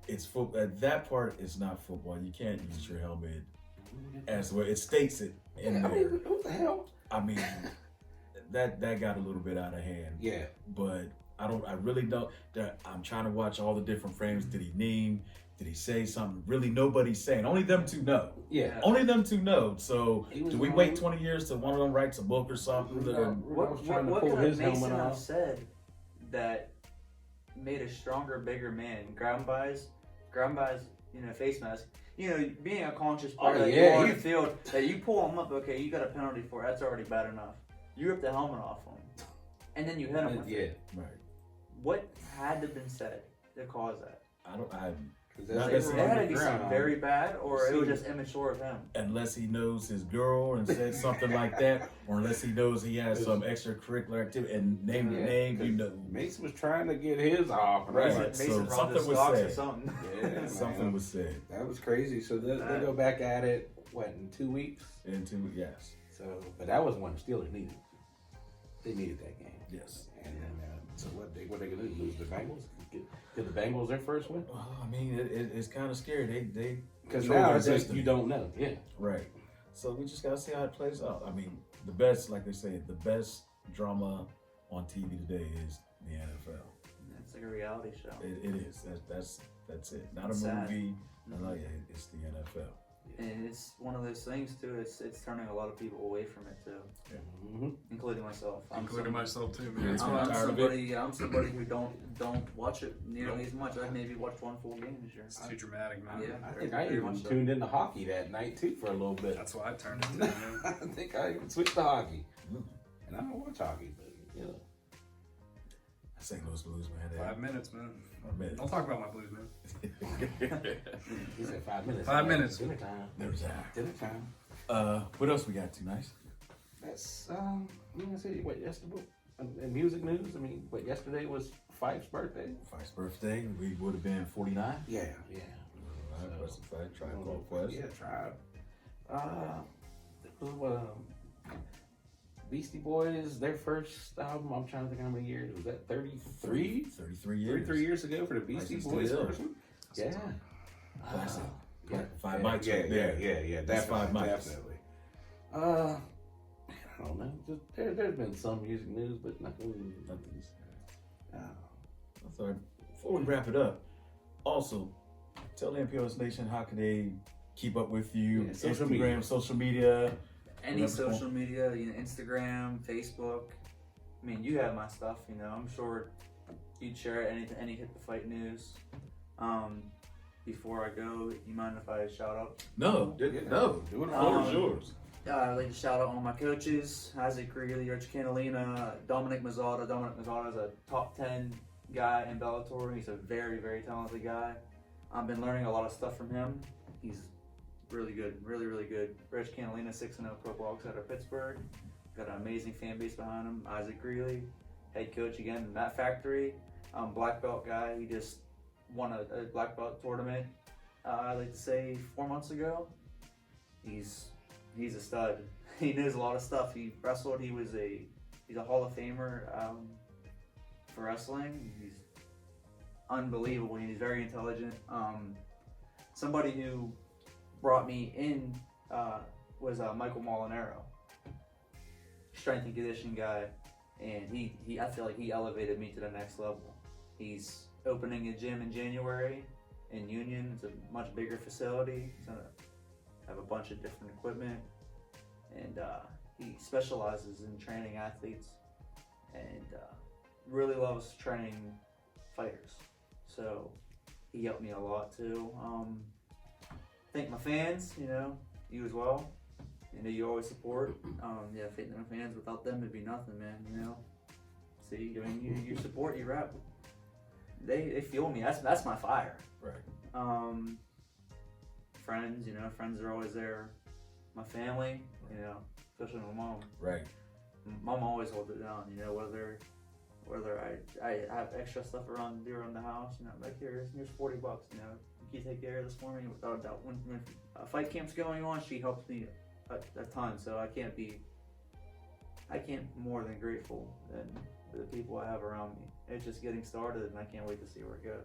[SPEAKER 1] It's football. That part is not football. You can't use your helmet as well. It states it in
[SPEAKER 2] I
[SPEAKER 1] there.
[SPEAKER 2] mean, what the hell?
[SPEAKER 1] I mean, that got a little bit out of hand.
[SPEAKER 2] Yeah.
[SPEAKER 1] But I really don't. I'm trying to watch all the different frames. Did he name? Did he say something? Really, nobody's saying. Only them two know.
[SPEAKER 2] Yeah.
[SPEAKER 1] Only them two know. So,
[SPEAKER 2] He was
[SPEAKER 1] do we
[SPEAKER 2] wrong.
[SPEAKER 1] wait 20 years till one of them writes a book or something?
[SPEAKER 2] Rudolph was trying to pull
[SPEAKER 3] could
[SPEAKER 2] his
[SPEAKER 3] Mason
[SPEAKER 2] helmet
[SPEAKER 3] have
[SPEAKER 2] off.
[SPEAKER 3] said that made a stronger, bigger man? Ground buys, face mask. You know, being a conscious player that you are on the field, that you pull him up, okay, you got a penalty for it. That's already bad enough. You rip the helmet off him, and then you hit him with it.
[SPEAKER 1] Right.
[SPEAKER 3] What had to have been said to cause that?
[SPEAKER 1] Not
[SPEAKER 3] It had to be something very bad, or it was just immature of him.
[SPEAKER 1] Unless he knows his girl and said something like that, or unless he knows he has some extracurricular activity and name the name, you know.
[SPEAKER 2] Mason was trying to get his off.
[SPEAKER 1] Right.
[SPEAKER 3] Mason
[SPEAKER 1] So
[SPEAKER 3] robbed
[SPEAKER 1] something
[SPEAKER 3] his
[SPEAKER 1] was
[SPEAKER 3] stocks or
[SPEAKER 1] said.
[SPEAKER 3] something.
[SPEAKER 2] Yeah,
[SPEAKER 1] Something
[SPEAKER 2] man.
[SPEAKER 1] was said.
[SPEAKER 2] That was crazy. So they go back at it, in 2 weeks?
[SPEAKER 1] Yes.
[SPEAKER 2] So, but that was one the Steelers needed. They needed that game.
[SPEAKER 1] Yes.
[SPEAKER 2] And then, so what they gonna do? Lose the Bengals? Get the Bengals their first win?
[SPEAKER 1] Well, I mean, it's kind of scary. They
[SPEAKER 2] Because
[SPEAKER 1] control
[SPEAKER 2] now
[SPEAKER 1] their
[SPEAKER 2] it's like
[SPEAKER 1] destiny.
[SPEAKER 2] you don't know. Yeah.
[SPEAKER 1] Right. So we just gotta see how it plays out. I mean, the best, like they say, the best drama on TV today is the NFL.
[SPEAKER 3] It's like a reality show.
[SPEAKER 1] It is. That's it. Not a
[SPEAKER 3] It's sad.
[SPEAKER 1] movie. No, yeah, it's the NFL.
[SPEAKER 3] And it's one of those things too. It's turning a lot of people away from it too,
[SPEAKER 2] Mm-hmm.
[SPEAKER 3] including myself.
[SPEAKER 5] Including myself too, man.
[SPEAKER 1] Yeah,
[SPEAKER 3] I'm
[SPEAKER 1] tired of
[SPEAKER 3] somebody. I'm somebody who don't watch it nearly as much. I maybe watched one full game this year.
[SPEAKER 5] It's too dramatic, man.
[SPEAKER 3] Yeah.
[SPEAKER 2] I think I
[SPEAKER 3] Very
[SPEAKER 2] even
[SPEAKER 3] much so.
[SPEAKER 2] tuned into hockey that night too for a little bit.
[SPEAKER 5] That's why I turned it to, man.
[SPEAKER 2] I think I even switched to hockey. And I don't watch hockey, but you know.
[SPEAKER 1] St. Louis Blues, man.
[SPEAKER 5] 5 minutes, man.
[SPEAKER 1] 5 minutes.
[SPEAKER 5] Don't talk about my blues, man.
[SPEAKER 2] He said 5 minutes.
[SPEAKER 5] 5 minutes.
[SPEAKER 2] Dinner time.
[SPEAKER 1] There's that.
[SPEAKER 2] Dinner time.
[SPEAKER 1] What else we got tonight?
[SPEAKER 2] That's you gonna say what yesterday? In music news, I mean, what yesterday was Fife's birthday.
[SPEAKER 1] Fife's birthday. We would have been 49.
[SPEAKER 2] Yeah.
[SPEAKER 1] All right, West Side, Tribe Called Quest.
[SPEAKER 2] Yeah, Tribe. It was Beastie Boys, their first album. I'm trying to think how many years was that? 33?
[SPEAKER 1] 33 years.
[SPEAKER 2] 33 years ago for the Beastie
[SPEAKER 1] Nice and
[SPEAKER 2] Boys
[SPEAKER 1] still.
[SPEAKER 2] first one. Yeah.
[SPEAKER 1] Classic.
[SPEAKER 2] Yeah.
[SPEAKER 1] Five mics right there.
[SPEAKER 2] Yeah.
[SPEAKER 1] That's
[SPEAKER 2] Definitely.
[SPEAKER 1] 5 mics.
[SPEAKER 2] Definitely. I don't know. Just there's been some music news, but nothing.
[SPEAKER 4] That's all right. Before we wrap it up, also tell the MPOS Nation how can they keep up with you?
[SPEAKER 2] Yeah, social
[SPEAKER 4] Instagram,
[SPEAKER 2] media.
[SPEAKER 4] social media.
[SPEAKER 3] Any
[SPEAKER 4] Whatever.
[SPEAKER 3] social media, Instagram, Facebook. I mean, you have my stuff. I'm sure you'd share any hit the fight news. Before I go, you mind if I shout out?
[SPEAKER 4] No,
[SPEAKER 2] Yeah.
[SPEAKER 4] no.
[SPEAKER 2] Do it
[SPEAKER 4] The
[SPEAKER 2] all.
[SPEAKER 4] floor is yours.
[SPEAKER 3] I'd like to shout out all my coaches: Isaac Greeley, Rich Canalina, Dominic Mazzata. Dominic Mazzata is a top 10 guy in Bellator. He's a very, very talented guy. I've been learning a lot of stuff from him. He's really good, really, really good. Rich Canalina, 6-0 pro boxer out of Pittsburgh. Got an amazing fan base behind him. Isaac Greeley, head coach again, Matt Factory, black belt guy. He just won a black belt tournament. I'd like to say 4 months ago. He's a stud. He knows a lot of stuff. He wrestled. He's a Hall of Famer for wrestling. He's unbelievable. He's very intelligent. Somebody who brought me in was Michael Molinaro, strength and conditioning guy, and he I feel like he elevated me to the next level. He's opening a gym in January in Union. It's a much bigger facility. It's gonna have a bunch of different equipment, and he specializes in training athletes and really loves training fighters. So he helped me a lot too. Thank my fans, you as well. You always support. Thank my fans. Without them, it'd be nothing, man. See, you support, you rep. They fuel me. That's my fire.
[SPEAKER 4] Right.
[SPEAKER 3] Friends, friends are always there. My family, especially my mom.
[SPEAKER 4] Right.
[SPEAKER 3] Mom always holds it down. Whether I have extra stuff around the house, I'm like, here's $40. Can you take care of this for me? Without a doubt. When a fight camp's going on, she helps me a ton. So I can't more than grateful than the people I have around me. It's just getting started, and I can't wait to see where it goes.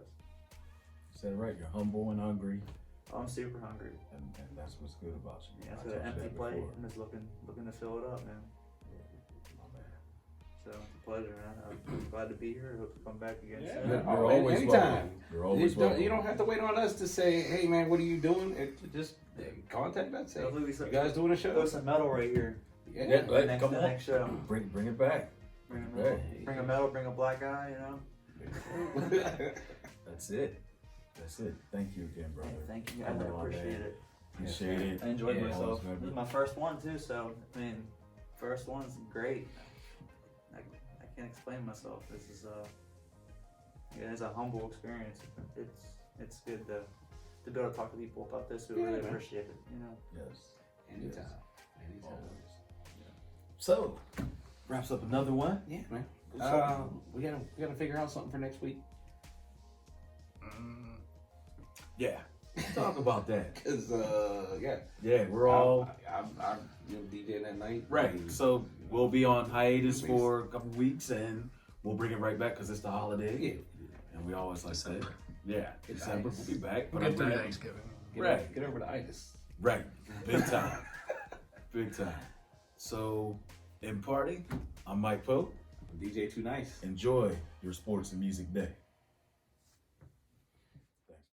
[SPEAKER 4] You said it right. You're humble and hungry,
[SPEAKER 3] I'm super hungry.
[SPEAKER 4] and that's what's good about you.
[SPEAKER 3] Yeah,
[SPEAKER 4] I
[SPEAKER 3] it's got an
[SPEAKER 4] told you
[SPEAKER 3] empty
[SPEAKER 4] that
[SPEAKER 3] plate.
[SPEAKER 4] before.
[SPEAKER 3] I'm just looking to fill it up, man.
[SPEAKER 4] My man.
[SPEAKER 3] So it's a pleasure, man. I'm glad to be here. I hope to come back again
[SPEAKER 2] Yeah.
[SPEAKER 3] soon.
[SPEAKER 4] You're
[SPEAKER 2] Oh,
[SPEAKER 4] always
[SPEAKER 2] anytime.
[SPEAKER 4] welcome. You're always welcome.
[SPEAKER 2] You don't have to wait on us to say, hey man, what are you doing? Just contact us. Say,
[SPEAKER 3] Hopefully we
[SPEAKER 2] you guys doing a
[SPEAKER 3] throw
[SPEAKER 2] show?
[SPEAKER 3] some metal right here.
[SPEAKER 4] Yeah, like,
[SPEAKER 3] next
[SPEAKER 4] come
[SPEAKER 3] to
[SPEAKER 4] on.
[SPEAKER 3] next show.
[SPEAKER 4] Bring it back.
[SPEAKER 3] Bring a
[SPEAKER 4] Right.
[SPEAKER 3] metal. Bring a metal. Bring a black guy.
[SPEAKER 4] That's it. That's it. Thank you again, brother.
[SPEAKER 3] Hey, thank you. I
[SPEAKER 4] Come on,
[SPEAKER 3] appreciate
[SPEAKER 4] man.
[SPEAKER 3] it.
[SPEAKER 4] Appreciate it.
[SPEAKER 3] I enjoyed
[SPEAKER 2] Yeah,
[SPEAKER 3] myself.
[SPEAKER 4] always
[SPEAKER 3] This is
[SPEAKER 4] good.
[SPEAKER 3] my first one too, so first one's great. I can't explain myself. This is it's a humble experience. It's good to be able to talk to people about this who
[SPEAKER 2] Yeah,
[SPEAKER 3] really
[SPEAKER 2] man.
[SPEAKER 3] appreciate it.
[SPEAKER 4] Yes.
[SPEAKER 2] Anytime.
[SPEAKER 4] Always. So, wraps up another one.
[SPEAKER 2] Yeah, man.
[SPEAKER 4] Good show.
[SPEAKER 2] We gotta figure out something for next week.
[SPEAKER 4] Yeah. Talk about that.
[SPEAKER 2] Cause yeah,
[SPEAKER 4] Yeah, we're all
[SPEAKER 2] I'm DJing that night.
[SPEAKER 4] right.
[SPEAKER 2] And-
[SPEAKER 4] So we'll be on hiatus for a couple weeks, and we'll bring it right back because it's the holiday.
[SPEAKER 2] Yeah.
[SPEAKER 4] And we always like say, yeah,
[SPEAKER 2] It's
[SPEAKER 4] December
[SPEAKER 2] nice.
[SPEAKER 4] we'll be back.
[SPEAKER 5] We'll
[SPEAKER 4] But
[SPEAKER 5] get
[SPEAKER 4] I'm
[SPEAKER 5] through
[SPEAKER 4] glad-
[SPEAKER 5] Thanksgiving.
[SPEAKER 4] Right.
[SPEAKER 2] Get over the itis.
[SPEAKER 4] Right. Big time. Big time. So, in party, I'm Mike Pope.
[SPEAKER 2] DJ Too Nice.
[SPEAKER 4] Enjoy your sports and music day.